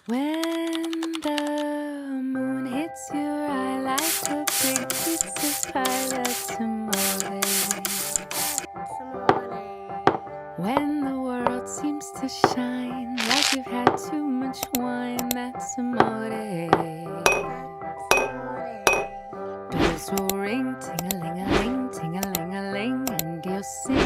When the moon hits your eye like a big pizza pie, that's amore. When the world seems to shine like you've had too much wine, that's amore. Bells will ring, ting-a-ling-a-ling, ting-a-ling-a-ling, and you'll sing